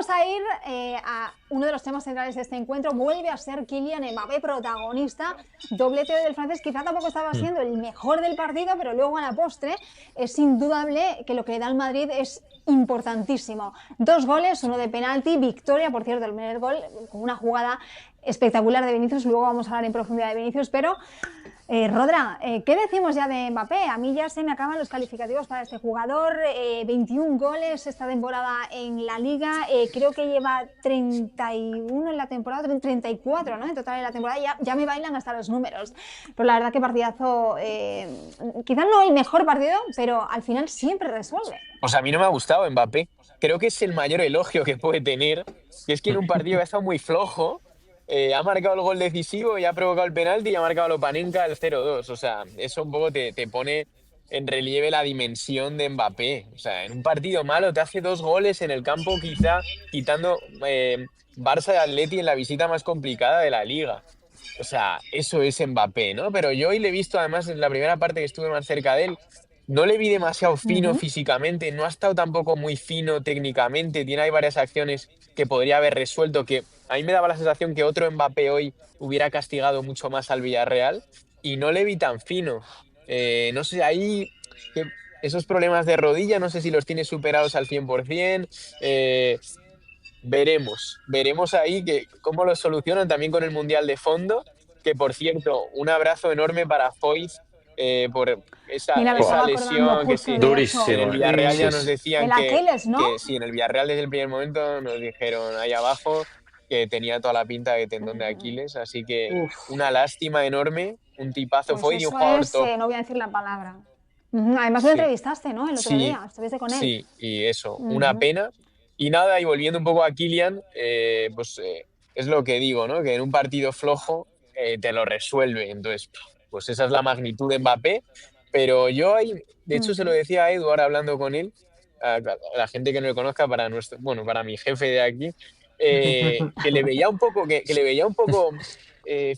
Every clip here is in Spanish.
vamos a ir a uno de los temas centrales de este encuentro. Vuelve a ser Kylian Mbappé protagonista. Doblete del francés, quizá tampoco estaba siendo el mejor del partido, pero luego a la postre es indudable que lo que le da al Madrid es importantísimo. 2 goles, uno de penalti, victoria, por cierto, el primer gol con una jugada espectacular de Vinicius. Luego vamos a hablar en profundidad de Vinicius, pero Rodra, ¿qué decimos ya de Mbappé? A mí ya se me acaban los calificativos para este jugador. 21 goles esta temporada en la Liga. Creo que lleva 31 en la temporada, 34, ¿no? En total en la temporada. Ya me bailan hasta los números. Pero la verdad que partidazo, quizás no el mejor partido, pero al final siempre resuelve. Pues a mí no me ha gustado Mbappé. Creo que es el mayor elogio que puede tener. Que es que en un partido que ha estado muy flojo, ha marcado el gol decisivo y ha provocado el penalti y ha marcado Lopanenka el 0-2. O sea, eso un poco te pone en relieve la dimensión de Mbappé. O sea, en un partido malo te hace 2 goles en el campo, quizá quitando Barça y Atleti en la visita más complicada de la Liga. O sea, eso es Mbappé, ¿no? Pero yo hoy le he visto, además, en la primera parte que estuve más cerca de él, no le vi demasiado fino físicamente, no ha estado tampoco muy fino técnicamente, tiene ahí varias acciones que podría haber resuelto, que a mí me daba la sensación que otro Mbappé hoy hubiera castigado mucho más al Villarreal y no le vi tan fino. No sé, ahí esos problemas de rodilla, no sé si los tiene superados al 100%. Veremos ahí cómo lo solucionan también con el Mundial de fondo, que por cierto, un abrazo enorme para Foyt por Mira, me esa estaba acordando lesión, que justo sí, de eso. que en el Durísimo. Villarreal Sí, ya nos sí. decían El Aquiles, ¿no? que sí, en el Villarreal desde el primer momento nos dijeron ahí abajo que tenía toda la pinta de tendón de Aquiles, así que Uf. una lástima enorme, un tipazo Pues Foyt y un eso jugador es, top. no voy a decir la palabra. Además lo Sí, entrevistaste, ¿no? El otro sí, día, estuviste con él. sí, y eso, una pena. Y nada, y volviendo un poco a Kylian, es lo que digo, ¿no? Que en un partido flojo te lo resuelve. Entonces, pues esa es la magnitud de Mbappé. Pero yo ahí, de hecho, se lo decía a Edu ahora hablando con él, a la gente que no le conozca, para mi jefe de aquí, que le veía un poco, que le veía un poco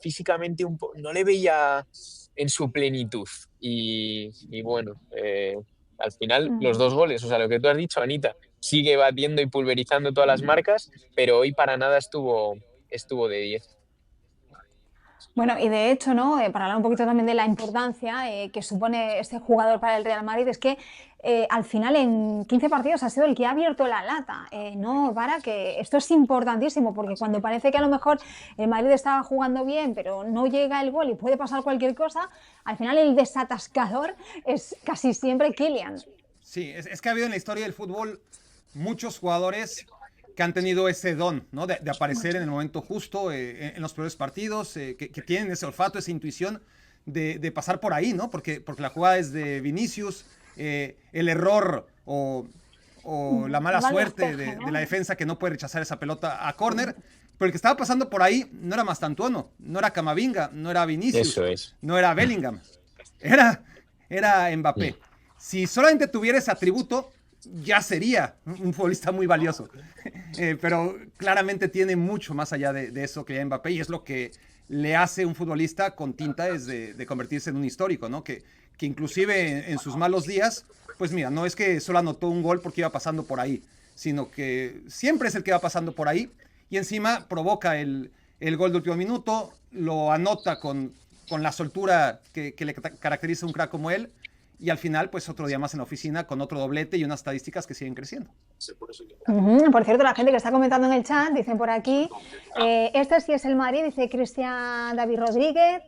físicamente, no le veía en su plenitud. Y bueno, al final los 2 goles, o sea, lo que tú has dicho, Anita, sigue batiendo y pulverizando todas las marcas, pero hoy para nada estuvo de 10. Bueno, y de hecho, ¿no? Para hablar un poquito también de la importancia que supone este jugador para el Real Madrid, es que al final en 15 partidos ha sido el que ha abierto la lata. No, para que esto es importantísimo, porque cuando parece que a lo mejor el Madrid estaba jugando bien, pero no llega el gol y puede pasar cualquier cosa, al final el desatascador es casi siempre Kylian. Sí, es que ha habido en la historia del fútbol muchos jugadores que han tenido ese don, ¿no? De aparecer en el momento justo, en los peores partidos, que tienen ese olfato, esa intuición de pasar por ahí, ¿no? Porque la jugada es de Vinicius, el error o la mala suerte de la defensa que no puede rechazar esa pelota a córner, pero el que estaba pasando por ahí no era Mastantuono, no era Camavinga, no era Vinicius, Eso es. no era Bellingham, era Mbappé. Si solamente tuviera ese atributo, ya sería un futbolista muy valioso. Pero claramente tiene mucho más allá de eso que Mbappé, y es lo que le hace un futbolista con tinta es de convertirse en un histórico, ¿no? Que inclusive en sus malos días, pues mira, no es que solo anotó un gol porque iba pasando por ahí, sino que siempre es el que va pasando por ahí, y encima provoca el gol de último minuto, lo anota con la soltura que le caracteriza a un crack como él. Y al final, pues otro día más en la oficina con otro doblete y unas estadísticas que siguen creciendo. Por cierto, la gente que está comentando en el chat, dicen por aquí, este sí es el Madrid, dice Cristian David Rodríguez.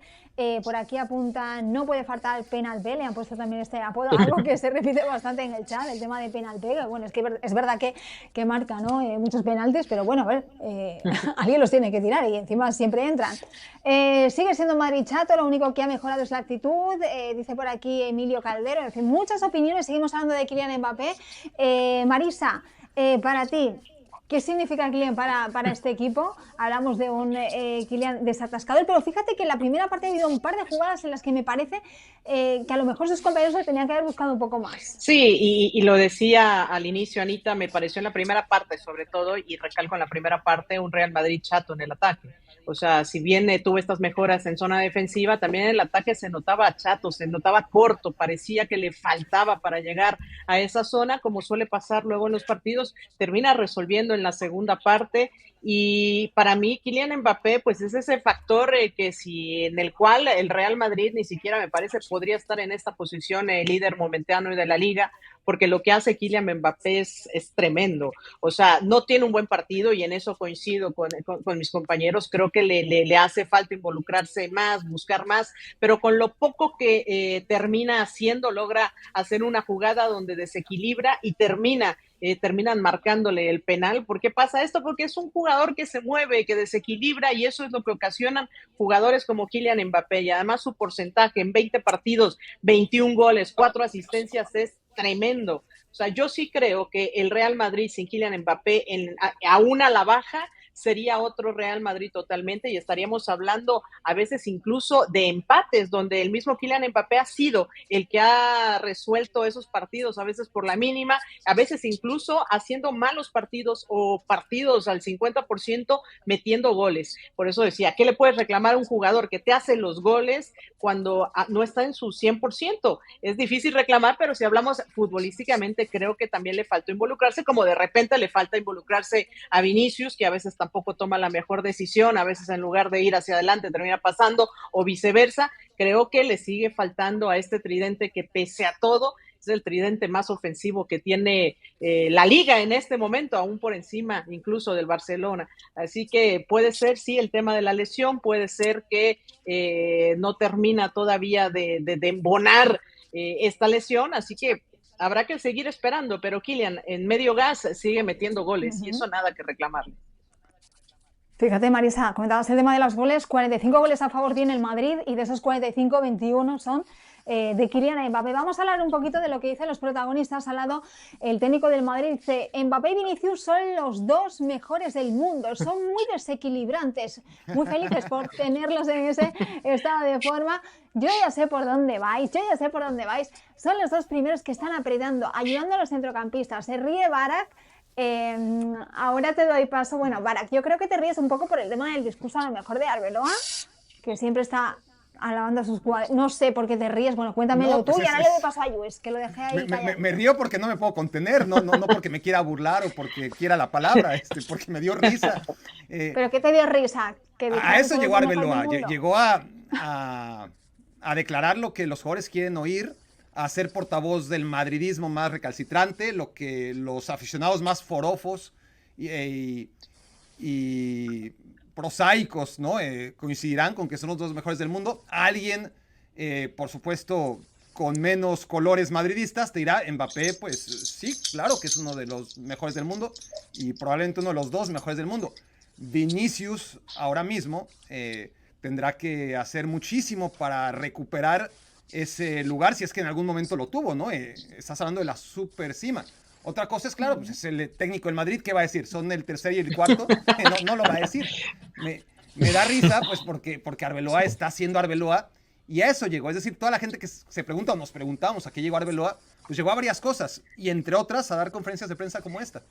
Por aquí apunta, no puede faltar penal B, le han puesto también este apodo, algo que se repite bastante en el chat, el tema de penal B. Bueno, es que es verdad que marca, ¿no? Muchos penaltis, pero bueno, a ver, alguien los tiene que tirar y encima siempre entran. Sigue siendo Madrid chato, lo único que ha mejorado es la actitud, dice por aquí Emilio Caldero. En fin, muchas opiniones, seguimos hablando de Kylian Mbappé. Marisa, para ti, ¿qué significa Kylian para este equipo? Hablamos de un Kylian desatascador, pero fíjate que en la primera parte ha habido un par de jugadas en las que me parece que a lo mejor sus compañeros le tenían que haber buscado un poco más. Sí, y lo decía al inicio, Anita, me pareció en la primera parte sobre todo, y recalco en la primera parte, un Real Madrid chato en el ataque. O sea, si bien tuvo estas mejoras en zona defensiva, también en el ataque se notaba chato, se notaba corto, parecía que le faltaba para llegar a esa zona, como suele pasar luego en los partidos, termina resolviendo en la segunda parte. Y para mí, Kylian Mbappé, pues es ese factor que si en el cual el Real Madrid ni siquiera me parece podría estar en esta posición líder momentáneo de la liga, porque lo que hace Kylian Mbappé es tremendo. O sea, no tiene un buen partido y en eso coincido con mis compañeros. Creo que le hace falta involucrarse más, buscar más, pero con lo poco que termina haciendo, logra hacer una jugada donde desequilibra y terminan marcándole el penal. ¿Por qué pasa esto? Porque es un jugador que se mueve, que desequilibra, y eso es lo que ocasionan jugadores como Kylian Mbappé. Y además su porcentaje en 20 partidos, 21 goles, 4 asistencias es tremendo. O sea, yo sí creo que el Real Madrid sin Kylian Mbappé aún a la baja sería otro Real Madrid totalmente, y estaríamos hablando a veces incluso de empates, donde el mismo Kylian Mbappé ha sido el que ha resuelto esos partidos, a veces por la mínima, a veces incluso haciendo malos partidos o partidos al 50% metiendo goles. Por eso decía, ¿qué le puedes reclamar a un jugador que te hace los goles cuando no está en su 100%? Es difícil reclamar, pero si hablamos futbolísticamente, creo que también le faltó involucrarse, como de repente le falta involucrarse a Vinicius, que a veces tampoco toma la mejor decisión, a veces en lugar de ir hacia adelante termina pasando, o viceversa. Creo que le sigue faltando a este tridente que, pese a todo, es el tridente más ofensivo que tiene la liga en este momento, aún por encima incluso del Barcelona. Así que puede ser, sí, el tema de la lesión, puede ser que no termina todavía de embonar esta lesión, así que habrá que seguir esperando, pero Kylian en medio gas sigue metiendo goles y eso nada que reclamarle. Fíjate, Marisa, comentabas el tema de los goles, 45 goles a favor tiene el Madrid y de esos 45, 21 son de Kylian Mbappé. Vamos a hablar un poquito de lo que dicen los protagonistas. Al lado, el técnico del Madrid dice: Mbappé y Vinicius son los dos mejores del mundo, son muy desequilibrantes, muy felices por tenerlos en ese estado de forma. Yo ya sé por dónde vais, son los dos primeros que están apretando, ayudando a los centrocampistas. Se ríe Barak. Ahora te doy paso. Bueno, Barak, yo creo que te ríes un poco por el tema del discurso a lo mejor de Arbeloa, que siempre está alabando a sus jugadores. No sé por qué te ríes. Bueno, cuéntamelo tú y ahora le doy paso a Luis, que lo dejé ahí. Me río porque no me puedo contener, no porque me quiera burlar o porque quiera la palabra, porque me dio risa. ¿Pero qué te dio risa? A eso llegó Arbeloa, llegó a declarar lo que los jugadores quieren oír, a ser portavoz del madridismo más recalcitrante, lo que los aficionados más forofos y prosaicos, ¿no? Coincidirán con que son los dos mejores del mundo. Alguien, por supuesto, con menos colores madridistas, te dirá: Mbappé, pues sí, claro que es uno de los mejores del mundo y probablemente uno de los dos mejores del mundo. Vinicius ahora mismo tendrá que hacer muchísimo para recuperar ese lugar, si es que en algún momento lo tuvo, ¿no? Estás hablando de la super cima. Otra cosa es, claro, pues es el técnico del Madrid. ¿Qué va a decir? ¿Son el tercer y el cuarto? No lo va a decir. Me da risa, pues, porque Arbeloa está haciendo Arbeloa, y a eso llegó. Es decir, toda la gente que se pregunta, o nos preguntamos a qué llegó Arbeloa, pues llegó a varias cosas, y entre otras a dar conferencias de prensa como esta.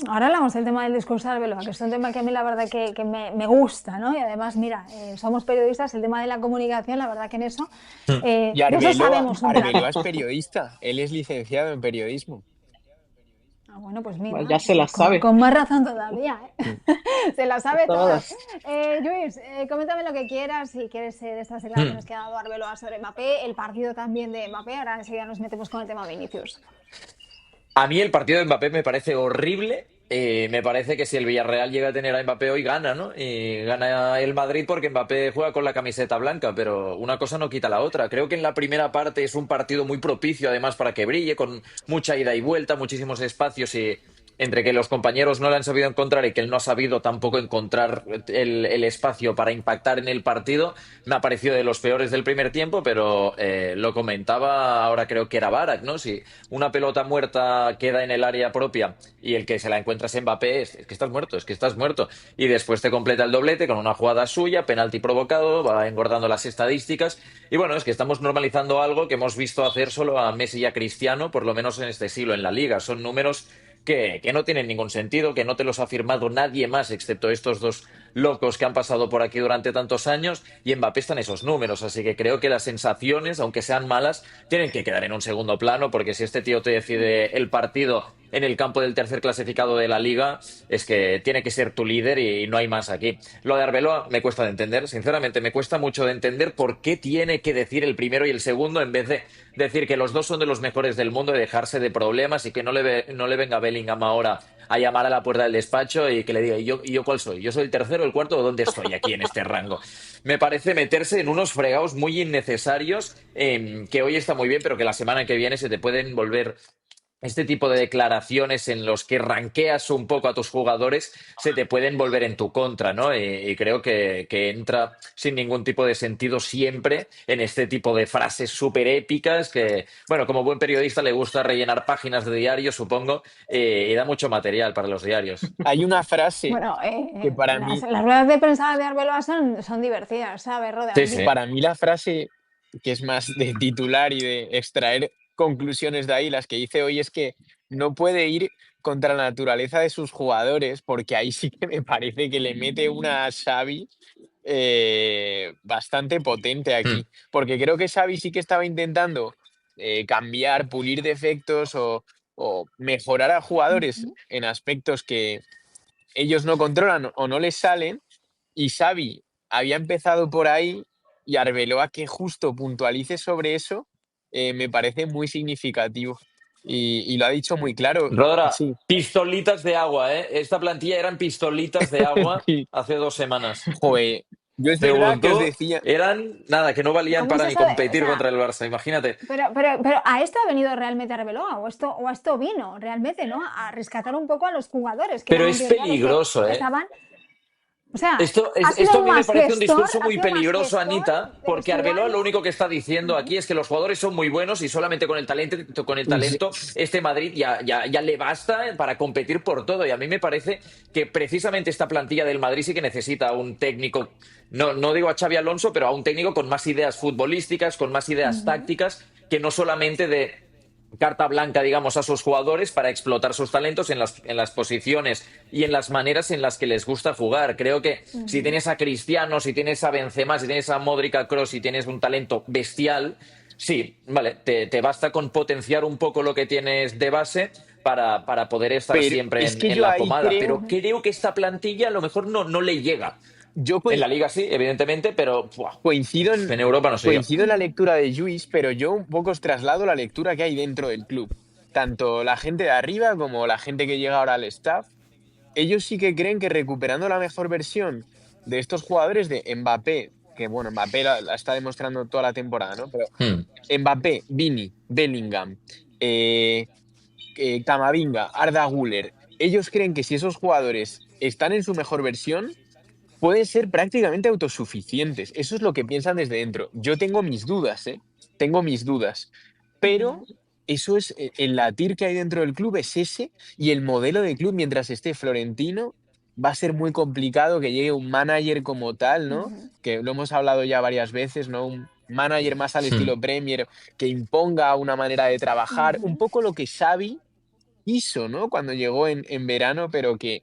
Ahora hablamos del tema del discurso de Arbeloa, que es un tema que a mí la verdad que me gusta, ¿no? Y además, mira, somos periodistas, el tema de la comunicación, la verdad que en eso, y Arbeloa, eso sabemos un Arbeloa es periodista, él es licenciado en periodismo. Bueno, pues mira, ya se la sabe. Con más razón todavía, ¿eh? Se la sabe todas. Luis, coméntame lo que quieras, si quieres, de estas declaraciones que ha dado Arbeloa sobre Mbappé, el partido también de Mbappé. Ahora enseguida nos metemos con el tema de Vinicius. A mí el partido de Mbappé me parece horrible. Me parece que si el Villarreal llega a tener a Mbappé hoy, gana, ¿no? Y gana el Madrid porque Mbappé juega con la camiseta blanca, pero una cosa no quita la otra. Creo que en la primera parte es un partido muy propicio, además, para que brille, con mucha ida y vuelta, muchísimos espacios, y entre que los compañeros no le han sabido encontrar y que él no ha sabido tampoco encontrar el espacio para impactar en el partido, me ha parecido de los peores del primer tiempo, pero lo comentaba ahora, creo que era Barak, ¿no? Si una pelota muerta queda en el área propia y el que se la encuentra es Mbappé, es que estás muerto. Y después te completa el doblete con una jugada suya, penalti provocado, va engordando las estadísticas. Y bueno, es que estamos normalizando algo que hemos visto hacer solo a Messi y a Cristiano, por lo menos en este siglo en la Liga. Son números que no tienen ningún sentido, que no te los ha firmado nadie más excepto estos dos locos que han pasado por aquí durante tantos años, y Mbappé está en esos números, así que creo que las sensaciones, aunque sean malas, tienen que quedar en un segundo plano, porque si este tío te decide el partido en el campo del tercer clasificado de la Liga, es que tiene que ser tu líder y no hay más aquí. Lo de Arbeloa me cuesta de entender, sinceramente me cuesta mucho de entender por qué tiene que decir el primero y el segundo en vez de decir que los dos son de los mejores del mundo y dejarse de problemas, y que no le venga Bellingham ahora a llamar a la puerta del despacho y que le diga, ¿y yo cuál soy? ¿Yo soy el tercero, el cuarto o dónde estoy aquí en este rango? Me parece meterse en unos fregados muy innecesarios, que hoy está muy bien, pero que la semana que viene se te pueden volver este tipo de declaraciones en los que ranqueas un poco a tus jugadores, se te pueden volver en tu contra, ¿no? Y creo que entra sin ningún tipo de sentido siempre en este tipo de frases súper épicas que, bueno, como buen periodista le gusta rellenar páginas de diario, supongo, y da mucho material para los diarios. Hay una frase Bueno, que para mí, las ruedas de prensa de Arbeloa son divertidas, ¿sabes, Roda? Sí, sí. para mí la frase que es más de titular y de extraer conclusiones de ahí, las que hice hoy, es que no puede ir contra la naturaleza de sus jugadores, porque ahí sí que me parece que le mete una a Xavi bastante potente Mm. aquí, porque creo que Xavi sí que estaba intentando cambiar, pulir defectos o mejorar a jugadores en aspectos que ellos no controlan o no les salen, y Xavi había empezado por ahí, y Arbeloa que justo puntualice sobre eso, me parece muy significativo. Y lo ha dicho muy claro. Rodra, Sí, pistolitas de agua, ¿eh? Esta plantilla eran pistolitas de agua sí. hace 2 semanas. Joder, yo es verdad que os Según decía, eran nada, que no valían ¿Cómo es para ni eso de, o competir sea, contra el Barça, imagínate. pero a esto ha venido realmente Arbeloa, o a esto vino realmente, ¿no? A rescatar un poco a los jugadores, que Pero eran en es teoría los que peligroso, ¿eh? estaban. O sea, Esto, ha sido esto a mí me más parece un gestor, discurso ha muy sido más peligroso, gestor Anita, de porque Arbeloa lo vestuario. único que está diciendo aquí es que los jugadores son muy buenos y solamente con el talento este Madrid ya le basta para competir por todo. Y a mí me parece que precisamente esta plantilla del Madrid sí que necesita un técnico, no digo a Xavi Alonso, pero a un técnico con más ideas futbolísticas, con más ideas tácticas, que no solamente de carta blanca, digamos, a sus jugadores para explotar sus talentos en las posiciones y en las maneras en las que les gusta jugar. Creo que si tienes a Cristiano, si tienes a Benzema, si tienes a Modric, a Kroos, si tienes un talento bestial, sí, vale, te basta con potenciar un poco lo que tienes de base para poder estar pero siempre es que en yo la ahí pomada. creo, Pero creo que esta plantilla a lo mejor no le llega. yo En la Liga sí, evidentemente, pero ¡buah! coincido en, En Europa no sé yo. coincido en la lectura de Lluís, pero yo un poco os traslado la lectura que hay dentro del club. Tanto la gente de arriba como la gente que llega ahora al staff, ellos sí que creen que recuperando la mejor versión de estos jugadores de Mbappé, que bueno, Mbappé la está demostrando toda la temporada, ¿no? Pero Hmm. Mbappé, Vini, Bellingham, eh, Camavinga, Arda Güler, ellos creen que si esos jugadores están en su mejor versión, pueden ser prácticamente autosuficientes. Eso es lo que piensan desde dentro. Yo tengo mis dudas, ¿eh? Tengo mis dudas. Pero eso es, el latir que hay dentro del club es ese, y el modelo de club, mientras esté Florentino, va a ser muy complicado que llegue un manager como tal, ¿no? Que lo hemos hablado ya varias veces, ¿no? Un manager más al Hmm. estilo Premier, que imponga una manera de trabajar, un poco lo que Xavi hizo, ¿no? Cuando llegó en verano, pero que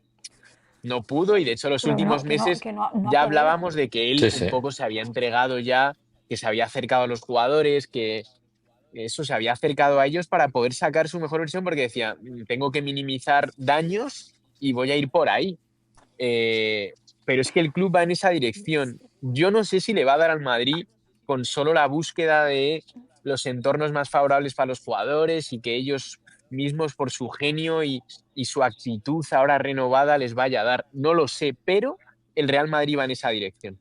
no pudo, y de hecho los Pero últimos meses que no ha ya podido. hablábamos de que él Sí, un sí. poco se había entregado ya, que se había acercado a los jugadores, que eso se había acercado a ellos para poder sacar su mejor versión, porque decía, tengo que minimizar daños y voy a ir por ahí. Pero es que el club va en esa dirección. Yo no sé si le va a dar al Madrid con solo la búsqueda de los entornos más favorables para los jugadores, y que ellos mismos por su genio y su actitud ahora renovada les vaya a dar. No lo sé, pero el Real Madrid va en esa dirección.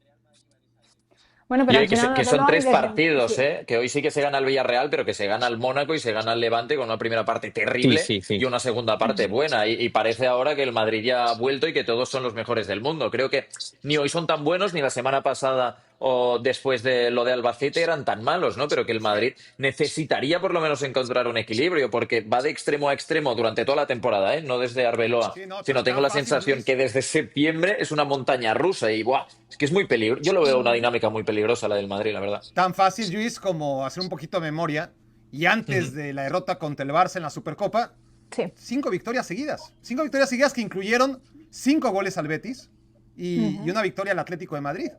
Bueno, Y pero al oye, que, final que son Arbeloa 3 desde. partidos, Sí. ¿eh? Que hoy sí que se gana el Villarreal, pero que se gana el Mónaco y se gana el Levante con una primera parte Sí, terrible sí, sí. y una segunda parte buena. Y parece ahora que el Madrid ya ha vuelto y que todos son los mejores del mundo. Creo que ni hoy son tan buenos, ni la semana pasada o después de lo de Albacete eran tan malos, ¿no? Pero que el Madrid necesitaría por lo menos encontrar un equilibrio, porque va de extremo a extremo durante toda la temporada, ¿eh? No desde Arbeloa, Sí, no, pero sino tengo tan la fácil, sensación Luis. que desde septiembre es una montaña rusa y ¡buah! Es que es muy peligroso. Yo lo veo una dinámica muy peligrosa la del Madrid, la verdad. Tan fácil, Luis, como hacer un poquito de memoria. Y antes de la derrota contra el Barça en la Supercopa, Sí. 5 victorias seguidas. 5 victorias seguidas que incluyeron 5 goles al Betis y una victoria al Atlético de Madrid.